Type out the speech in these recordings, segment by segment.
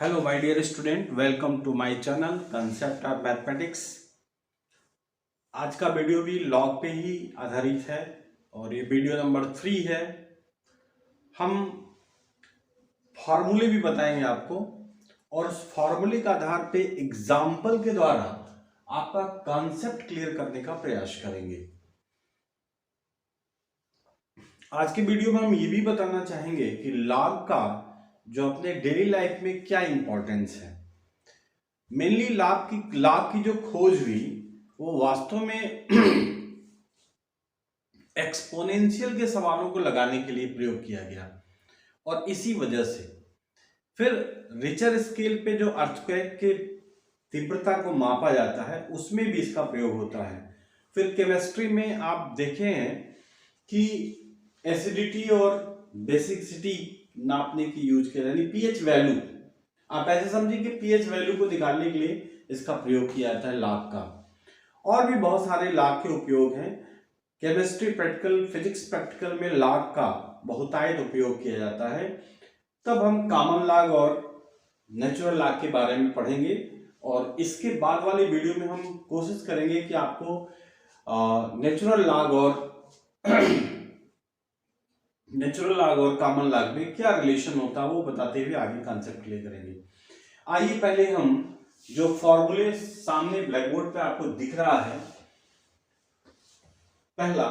Hello my dear student, welcome to my channel concept of mathematics. आज का video भी log पे ही आधारित है और ये वीडियो नंबर 3 है। हम फॉर्मूले भी बताएंगे आपको और उस फॉर्मूले के आधार पे एग्जाम्पल के द्वारा आपका कॉन्सेप्ट क्लियर करने का प्रयास करेंगे। आज के वीडियो में हम ये भी बताना चाहेंगे कि लॉग का जो अपने डेली लाइफ में क्या इंपॉर्टेंस है। मेनली लाभ की जो खोज हुई वो वास्तव में एक्सपोनेंशियल के सवालों को लगाने के लिए प्रयोग किया गया और इसी वजह से फिर रिचर स्केल पे जो अर्थक्वेक के तीव्रता को मापा जाता है उसमें भी इसका प्रयोग होता है। फिर केमिस्ट्री में आप देखे हैं कि एसिडिटी और बेसिसिटी नापने की यूज किया, यानी पीएच वैल्यू। आप ऐसे समझिए कि पीएच वैल्यू को निकालने के लिए इसका प्रयोग किया जाता है लाभ का। और भी बहुत सारे लाभ के उपयोग हैं। केमिस्ट्री प्रैक्टिकल, फिजिक्स प्रैक्टिकल में लाभ का बहुतायत उपयोग किया जाता है। तब हम कॉमन लॉग और नेचुरल लॉग के बारे में पढ़ेंगे और इसके बाद वाले वीडियो में हम कोशिश करेंगे कि आपको नेचुरल लॉग और कॉमन लॉग में क्या रिलेशन होता है वो बताते हुए आगे कॉन्सेप्ट क्लियर करेंगे। आइए पहले हम जो फॉर्मूले सामने ब्लैक बोर्ड पे आपको दिख रहा है, पहला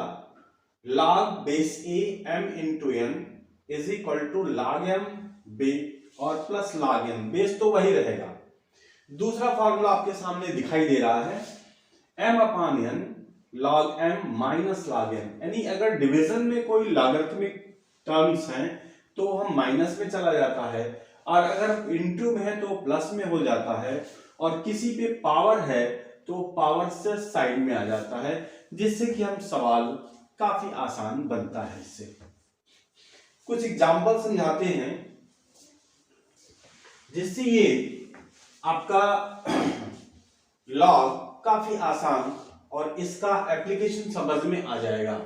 log base a m into n is equal to log m बे और प्लस log n, बेस तो वही रहेगा। दूसरा फॉर्मूला आपके सामने दिखाई दे रहा है m अपान n log m minus log n, यानी अगर डिवीजन में कोई लॉगरिथमिक टर्म्स हैं तो हम माइनस में चला जाता है और अगर इंटू में है तो प्लस में हो जाता है और किसी पे पावर है तो पावर से साइड में आ जाता है, जिससे कि हम सवाल काफी आसान बनता है। इससे कुछ एग्जाम्पल समझाते हैं जिससे ये आपका लॉग काफी आसान और इसका एप्लीकेशन समझ में आ जाएगा।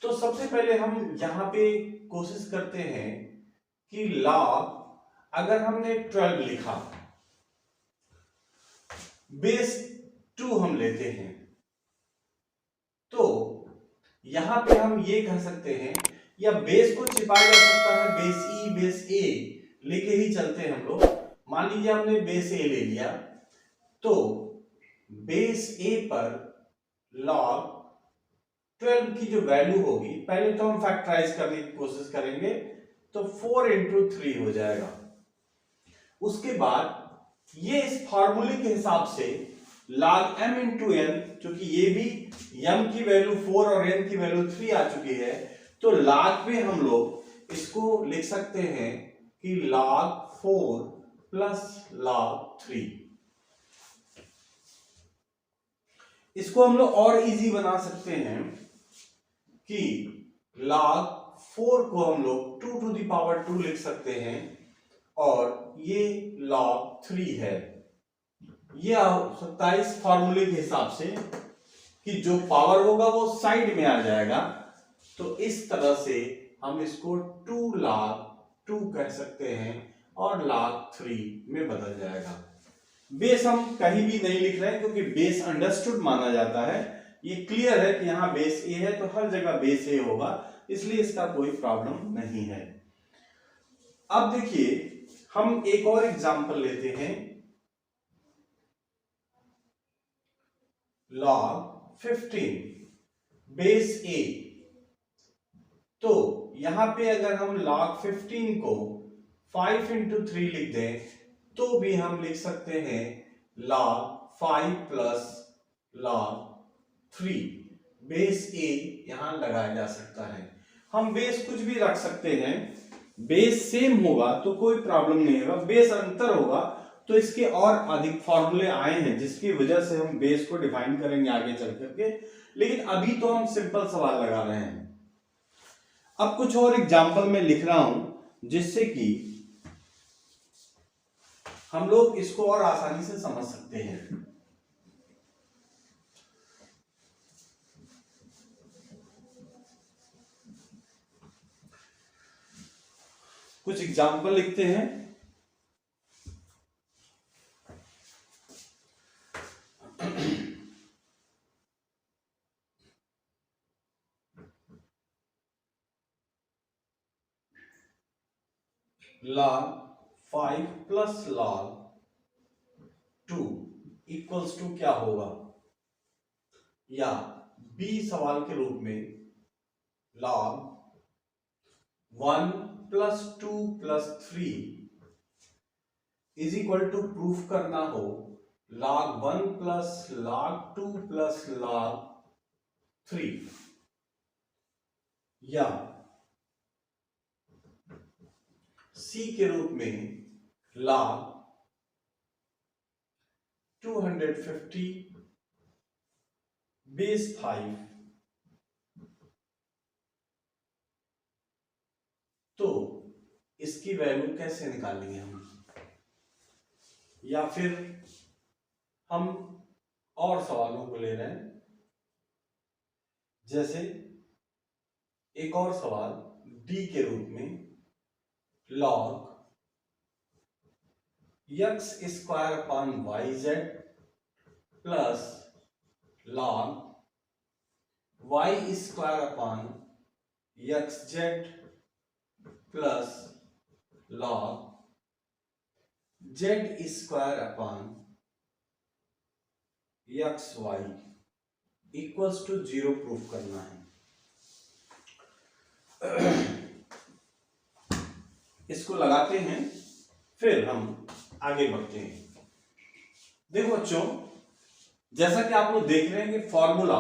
तो सबसे पहले हम यहां पे कोशिश करते हैं कि लॉग अगर हमने 12 लिखा, बेस 2 हम लेते हैं, तो यहां पे हम ये कह सकते हैं या बेस को छिपाया जा सकता है बेस ई बेस ए लेके ही चलते हैं हम लोग। मान लीजिए हमने बेस ए ले लिया तो बेस ए पर लॉग 12 की जो वैल्यू होगी, पहले तो हम फैक्टराइज करने की कोशिश करेंगे तो 4 इंटू 3 हो जाएगा। उसके बाद ये इस फॉर्मूले के हिसाब से log m इंटू एन, क्योंकि ये भी m की वैल्यू 4 और n की वैल्यू 3 आ चुकी है, तो log पे हम लोग इसको लिख सकते हैं कि log 4 प्लस log 3। इसको हम लोग और इजी बना सकते हैं कि log 4 को हम लोग 2 टू द पावर 2 लिख सकते हैं और ये log 3 है। ये हो सकता है इस फॉर्मूले के हिसाब से कि जो पावर होगा वो साइड में आ जाएगा, तो इस तरह से हम इसको 2 log 2 कह सकते हैं और log 3 में बदल जाएगा। बेस हम कहीं भी नहीं लिख रहे हैं क्योंकि बेस अंडरस्टूड माना जाता है। ये क्लियर है कि यहां बेस ए है तो हर जगह बेस ए होगा, इसलिए इसका कोई प्रॉब्लम नहीं है। अब देखिए हम एक और एग्जांपल लेते हैं, log 15 बेस ए। तो यहां पे अगर हम log 15 को 5 इंटू 3 लिख दें तो भी हम लिख सकते हैं log 5 प्लस log 3। बेस ए यहां लगाया जा सकता है। हम बेस कुछ भी रख सकते हैं, बेस सेम होगा तो कोई प्रॉब्लम नहीं होगा, बेस अंतर होगा तो इसके और अधिक फॉर्मूले आए हैं जिसकी वजह से हम बेस को डिफाइन करेंगे आगे चल करके, लेकिन अभी तो हम सिंपल सवाल लगा रहे हैं। अब कुछ और एग्जाम्पल में लिख रहा हूं जिससे कि हम लोग इसको और आसानी से समझ सकते हैं। कुछ एग्जाम्पल लिखते हैं। log 5 plus log 2 equals to क्या होगा, या बी सवाल के रूप में log 1 plus 2 plus 3 is equal to proof करना हो log 1 plus log 2 plus log 3, या सी के रूप में log 250 बेस 5, तो इसकी वैल्यू कैसे निकालेंगे हम, या फिर हम और सवालों को ले रहे हैं। जैसे एक और सवाल डी के रूप में log x square upon y z plus log y square upon x z plus log z square upon x y equals to 0 proof करना है। इसको लगाते हैं, फिर हम आगे बढ़ते हैं। देखो बच्चों, जैसा कि आप लोग देख रहे हैं कि formula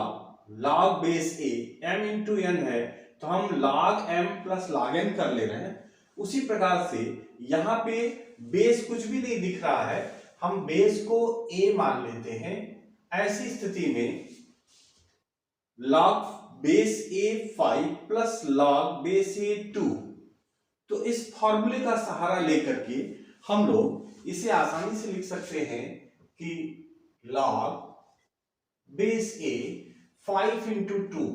log base a m into n है, तो हम log m plus log n कर ले रहे हैं। उसी प्रकार से यहां पे बेस कुछ भी नहीं दिख रहा है, हम बेस को a मान लेते हैं। ऐसी स्थिति में log base a 5 plus log base a 2, तो इस फॉर्मूले का सहारा लेकर के हम लोग इसे आसानी से लिख सकते हैं कि log बेस a 5 इंटू 2,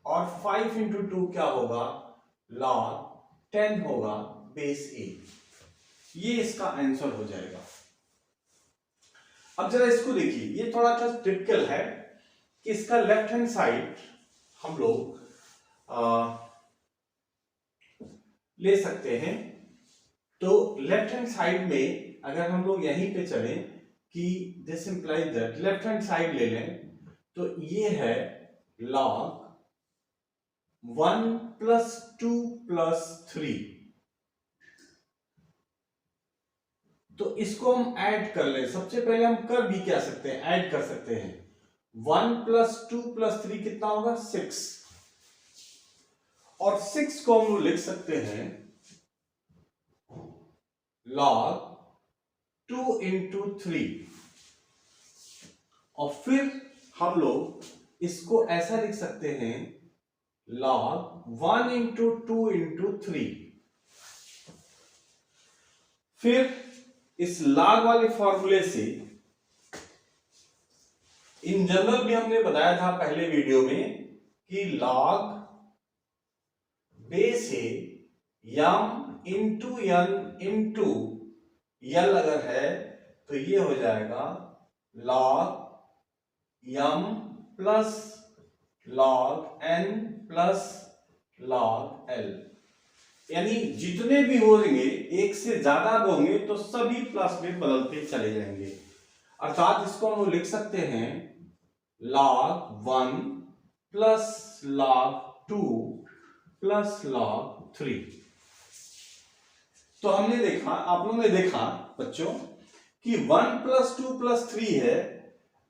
और 5 इंटू 2 क्या होगा, log 10 होगा बेस a। ये इसका आंसर हो जाएगा। अब जरा इसको देखिए, ये थोड़ा सा टिपिकल है कि इसका लेफ्ट हैंड साइड हम लोग ले सकते हैं। तो लेफ्ट हैंड साइड में अगर हम लोग यहीं पे चलें कि this implies that left hand side ले लें, तो ये है log 1 प्लस 2 प्लस 3, तो इसको हम ऐड कर लें। सबसे पहले हम कर भी क्या सकते हैं, ऐड कर सकते हैं। 1 प्लस 2 प्लस 3 कितना होगा, 6, और 6 को हम लिख सकते हैं log 2 इंटू 3, और फिर हम लोग इसको ऐसा लिख सकते हैं log 1 इंटू 2 इंटू 3। फिर इस log वाले फॉर्मूले से इन जनरल भी हमने बताया था पहले वीडियो में कि log base a m into n into l अगर है, तो ये हो जाएगा log m plus log n plus log l, यानी जितने भी होंगे, एक से ज्यादा होंगे तो सभी प्लस में बदलते चले जाएंगे। अर्थात इसको हम लिख सकते हैं log 1 plus log 2 plus log 3। तो हमने देखा, आप लोगों ने देखा बच्चों कि 1 प्लस 2 प्लस 3 है,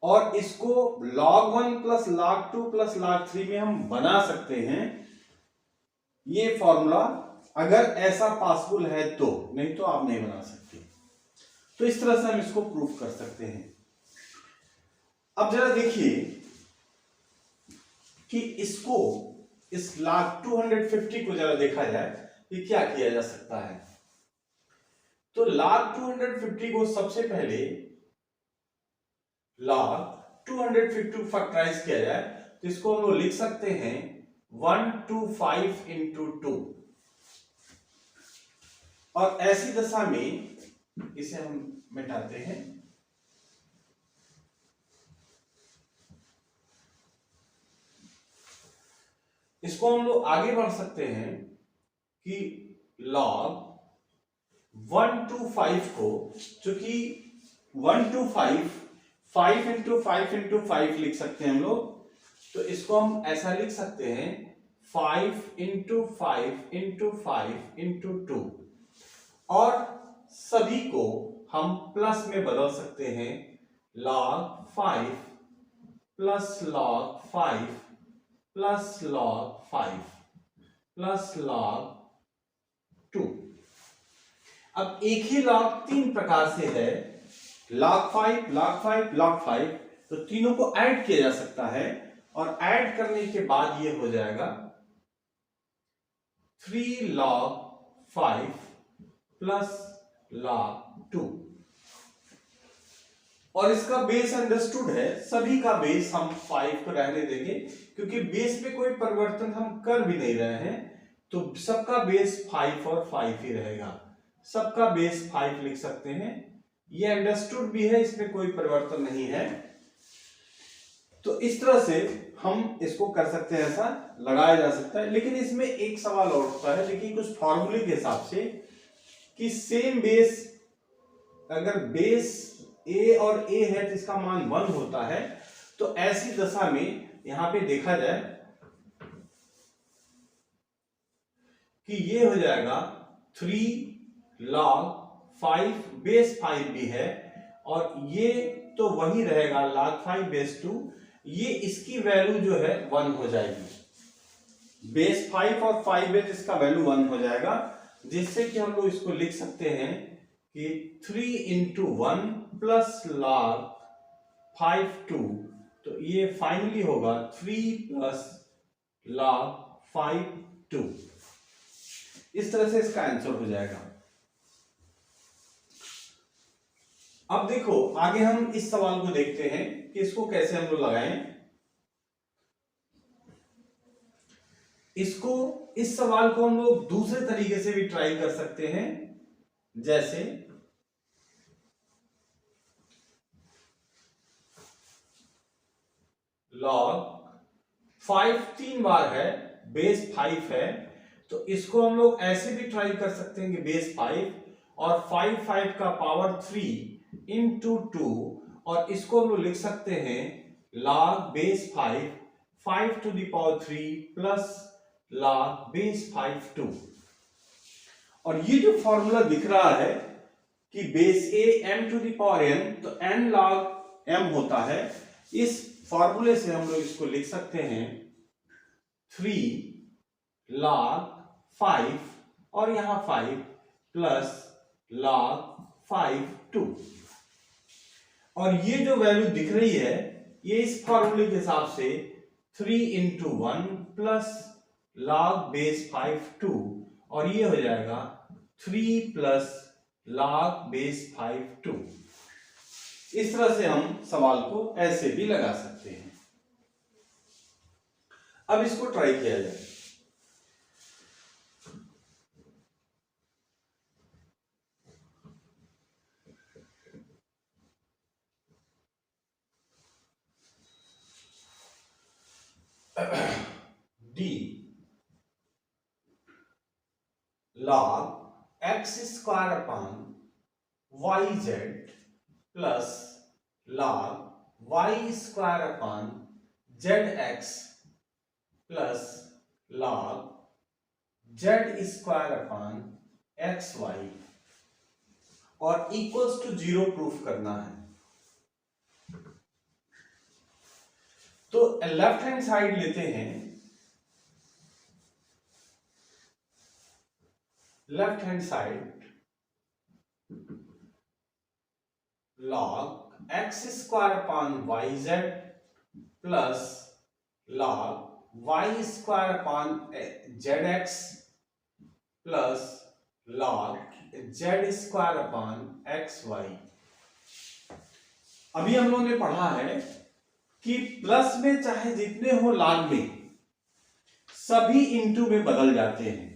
और इसको log 1 plus log 2 plus log 3 में हम बना सकते हैं। ये फॉर्मूला अगर ऐसा पॉसिबल है तो, नहीं तो आप नहीं बना सकते। तो इस तरह से हम इसको प्रूफ कर सकते हैं। अब जरा देखिए कि इसको, इस log 250 को जरा देखा जाए कि क्या किया जा सकता है। तो log 250 को सबसे पहले log 250 फैक्टराइज किया जाए, तो इसको हम लोग लिख सकते हैं 125 इंटू 2, और ऐसी दशा में इसे हम मिटाते हैं। इसको हम लोग आगे बढ़ सकते हैं कि log 1 to 5 को, चूंकि 1 to 5 5 इंटू 5 इंटू 5 लिख सकते हैं हम लोग, तो इसको हम ऐसा लिख सकते हैं 5 इंटू 5 इंटू 5 इंटू 2, और सभी को हम प्लस में बदल सकते हैं, log 5 plus log 5 plus log 5 plus log 2। अब एक ही log तीन प्रकार से है, log 5 log 5 log 5, तो तीनों को ऐड किया जा सकता है, और ऐड करने के बाद ये हो जाएगा 3 log 5 प्लस log 2। और इसका बेस अंडरस्टूड है, सभी का बेस हम 5 को रहने देंगे, क्योंकि बेस में कोई परिवर्तन हम कर भी नहीं रहे हैं, तो सबका बेस 5 और 5 ही रहेगा, सबका बेस 5 लिख सकते हैं। ये अंडरस्टूड भी है, इसमें कोई परिवर्तन नहीं है। तो इस तरह से हम इसको कर सकते हैं, ऐसा लगाया जा सकता है। लेकिन इसमें एक सवाल और उठता है, देखिए कुछ फॉर्मूले के हिसाब से, कि सेम बेस, अगर बेस ए और ए है तो इसका मान 1 होता है, तो ऐसी दशा में यहां पे देखा जाए कि ये हो जाएगा 3 log 5 बेस 5 भी है, और ये तो वही रहेगा log 5 बेस 2, ये इसकी वैल्यू जो है 1 हो जाएगी, बेस 5 और 5 बेस इसका वैल्यू 1 हो जाएगा, जिससे कि हम लोग इसको लिख सकते हैं कि 3 इंटू 1 प्लस log 5 2, तो ये फाइनली होगा 3 प्लस log 5 2। इस तरह से इसका आंसर हो जाएगा। अब देखो आगे हम इस सवाल को देखते हैं कि इसको कैसे हम लोग लगाएं। इसको, इस सवाल को हम लोग दूसरे तरीके से भी ट्राई कर सकते हैं, जैसे log 5 3 बार है, बेस 5 है, तो इसको हम लोग ऐसे भी ट्राई कर सकते हैं कि बेस 5 और 5 5 का पावर 3 इंटू 2, और इसको हम लोग लिख सकते हैं log base 5 5 to the power 3 plus log base 5 2। और ये जो फॉर्मूला दिख रहा है कि base a m to the power n, तो n log m होता है, इस फॉर्मूले से हम लोग इसको लिख सकते हैं 3 log 5 और यहां 5 प्लस log 5 2। और ये जो वैल्यू दिख रही है, ये इस फॉर्मूले के हिसाब से 3 इंटू 1 प्लस log बेस 5 2, और ये हो जाएगा 3 प्लस log बेस 5 2। इस तरह से हम सवाल को ऐसे भी लगा सकते हैं। अब इसको ट्राई किया जाए। d log x square upon y z plus log y square upon z x plus log z square upon x y, और इक्वल्स टू 0 प्रूफ करना है। तो लेफ्ट हैंड साइड लेते हैं, left hand side log x square upon y z plus log y square upon z x plus log z square upon x y. अभी हम लोगों ने पढ़ा है कि प्लस में चाहे जितने हो log में, सभी इनटू में बदल जाते हैं।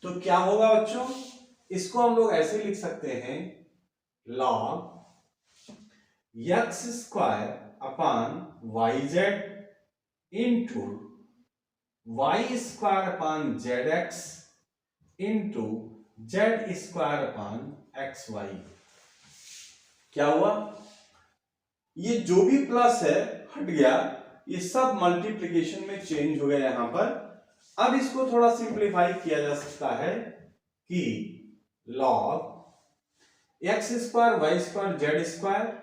तो क्या होगा बच्चों, इसको हम लोग ऐसे लिख सकते हैं log x square upon y z into y square upon z x into z square upon x y. क्या हुआ, ये जो भी प्लस है हट गया, ये सब मल्टीप्लिकेशन में चेंज हो गया यहां पर। अब इसको थोड़ा सिंप्लीफाई किया जा सकता है कि log x square y square z square,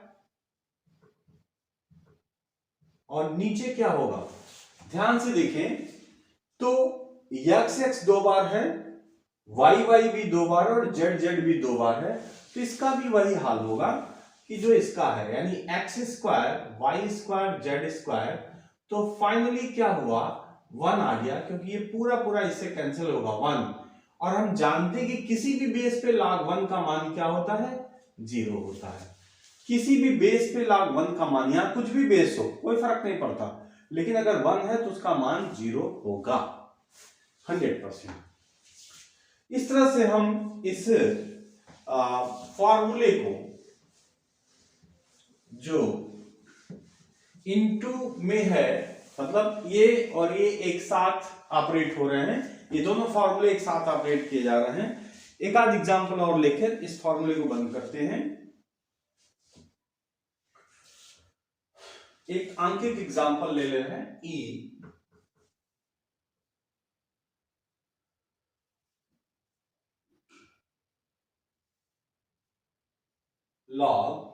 और नीचे क्या होगा, ध्यान से देखें तो एक्स एक्स दो बार है, वाई वाई भी दो बार और जेड जेड भी दो बार है, तो इसका भी वही हाल होगा कि जो इसका है, यानी x square y square z square. तो फाइनली क्या हुआ, वन आ गया, क्योंकि ये पूरा पूरा इससे कैंसिल होगा वन। और हम जानते हैं कि किसी भी बेस पे log वन का मान क्या होता है, जीरो होता है। किसी भी बेस पे log वन का मान, यहां कुछ भी बेस हो कोई फर्क नहीं पड़ता, लेकिन अगर वन है तो उसका मान जीरो होगा 100%। इस तरह से हम इस फॉर्मूले को जो इनटू में है, मतलब ये और ये एक साथ ऑपरेट हो रहे हैं, ये दोनों फॉर्मूले एक साथ ऑपरेट किए जा रहे हैं। एक आध एग्जांपल और लेकर इस फॉर्मूले को बंद करते हैं। एक आंकिक एग्जांपल ले रहे हैं, ई log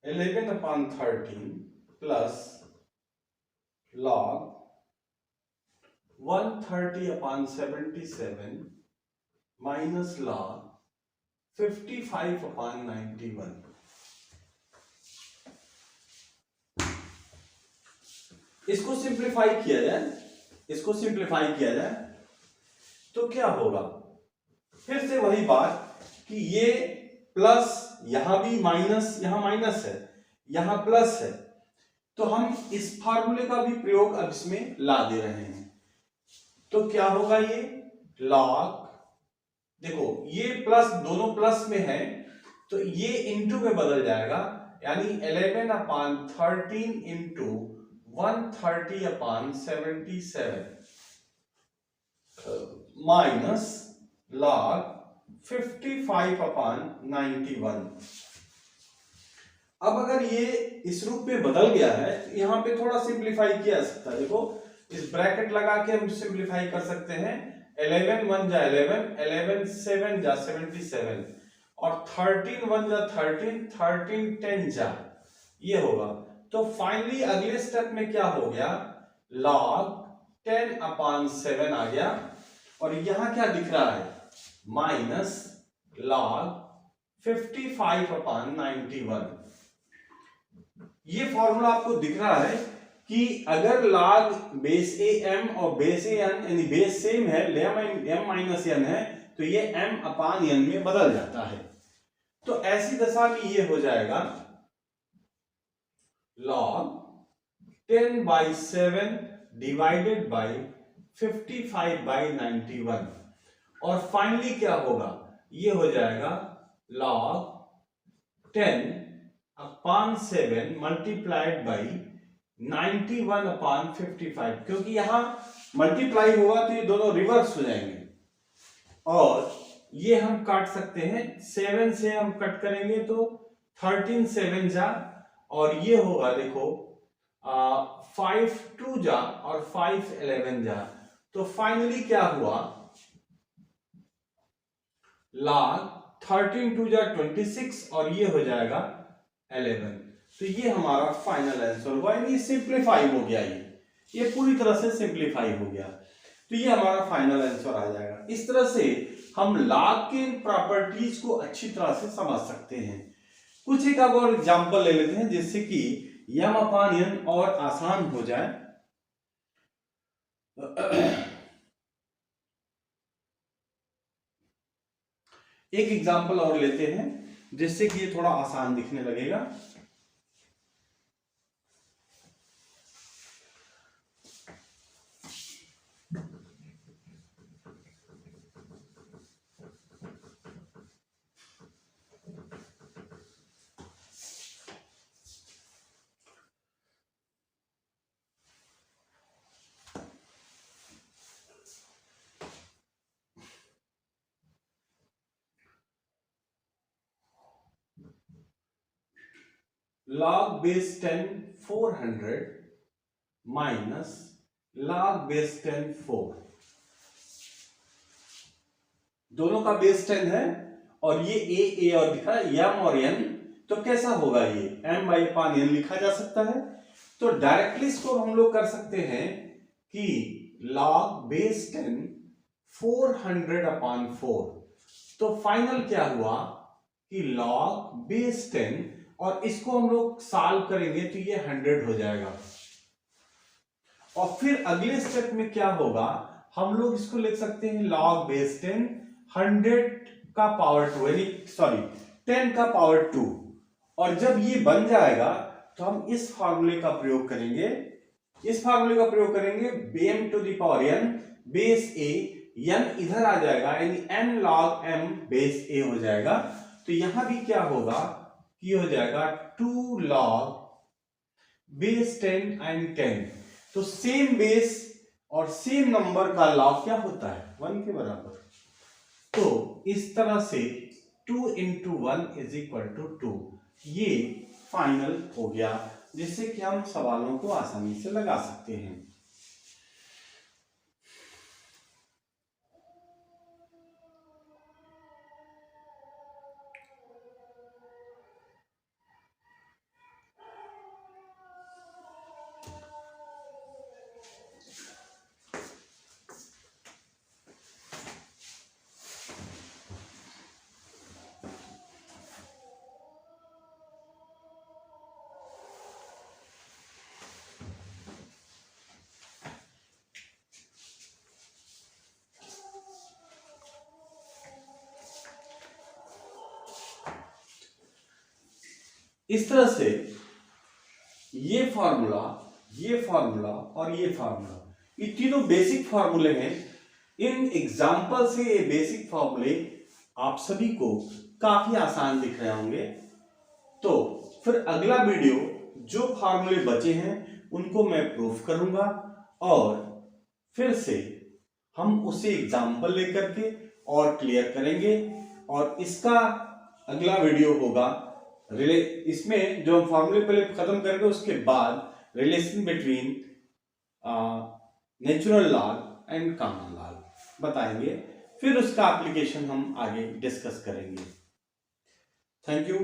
11/13 plus log 130/77 minus log 55/91। इसको सिंप्लीफाई किया जाए, इसको सिंप्लीफाई किया जाए तो क्या होगा, फिर से वही बात कि ये प्लस, यहां भी माइनस, यहां माइनस है, यहां प्लस है, तो हम इस फार्मूले का भी प्रयोग अब इसमें ला दे रहे हैं। तो क्या होगा, ये लॉग, देखो ये प्लस, दोनों प्लस में है तो ये इंटू में बदल जाएगा, यानी 11/13 इंटू 130/77 माइनस log 55/91। अब अगर ये इस रूप में बदल गया है तो यहां पे थोड़ा सिंप्लीफाई किया जा सकता है। देखो इस ब्रैकेट लगा के हम सिंप्लीफाई कर सकते हैं। 11 1 जा 11, 11 7 जा 77, और 13 1 जा 13, 13 10 जा, ये होगा। तो फाइनली अगले स्टेप में क्या हो गया, log 10/7 आ गया, और यहां क्या दिख रहा है, माइनस log 55/91। ये फॉर्मूला आपको दिख रहा है कि अगर log बेस ए एम और बेस ए एन, यानी बेस सेम है, एम माइनस एन है, तो ये एम अपान एन में बदल जाता है। तो ऐसी दशा में ये हो जाएगा log 10/7 डिवाइडेड बाई 55/91, और फाइनली क्या होगा, ये हो जाएगा log 10/7 मल्टीप्लाइड बाई 91/55, क्योंकि यहां मल्टीप्लाई होगा तो ये दोनों रिवर्स हो जाएंगे, और ये हम काट सकते हैं, 7 से हम कट करेंगे तो 13 7 जा, और ये होगा देखो 5 2 जा और 5 11 जा। तो फाइनली क्या हुआ, log 13 2 जा 26, और ये हो जाएगा 11। तो ये हमारा फाइनल आंसर हुआ, यानी सिंप्लीफाई हो गया, ये पूरी तरह से सिंप्लीफाई हो गया, तो ये हमारा फाइनल आंसर आ जाएगा। इस तरह से हम log के प्रॉपर्टीज को अच्छी तरह से समझ सकते हैं। कुछ एक अब और एग्जांपल ले लेते हैं जिससे कि m अपान n और आसान हो जाए। एक एग्जांपल और लेते हैं जिससे कि ये थोड़ा आसान दिखने लगेगा। log base 10 400 minus log base 10 4, दोनों का बेस 10 है और ये ए और दिखा m और n, तो कैसा होगा ये m/n लिखा जा सकता है। तो डायरेक्टली इसको हम लोग कर सकते हैं कि log base 10 400/4, तो फाइनल क्या हुआ कि log base 10, और इसको हम लोग सॉल्व करेंगे तो ये 100 हो जाएगा। और फिर अगले स्टेप में क्या होगा, हम लोग इसको लिख सकते हैं log base 10 100 का पावर 2, यानी सॉरी 10 का पावर 2, और जब ये बन जाएगा तो हम इस फार्मूले का प्रयोग करेंगे, m to the power n base a, n इधर आ जाएगा यानी n log m base a हो जाएगा। तो यहां भी क्या होगा कि हो जाएगा 2 log बेस 10 and 10, तो सेम बेस और सेम नंबर का लॉग क्या होता है 1 के बराबर। तो इस तरह से 2 into 1 = 2 ये फाइनल हो गया, जिससे कि हम सवालों को आसानी से लगा सकते हैं। इस तरह से ये फार्मूला और ये फार्मूला, ये तीनों बेसिक फार्मूले हैं। इन एग्जाम्पल से ये बेसिक फार्मूले आप सभी को काफी आसान दिख रहे होंगे। तो फिर अगला वीडियो जो फार्मूले बचे हैं उनको मैं प्रूफ करूंगा, और फिर से हम उसे एग्जाम्पल लेकर के और क्लियर करेंगे। और इसका अगला वीडियो होगा इसमें जो हम फार्मूले पहले खत्म करेंगे, उसके बाद relation between natural log and common log बताएंगे, फिर उसका एप्लीकेशन हम आगे डिस्कस करेंगे। Thank you.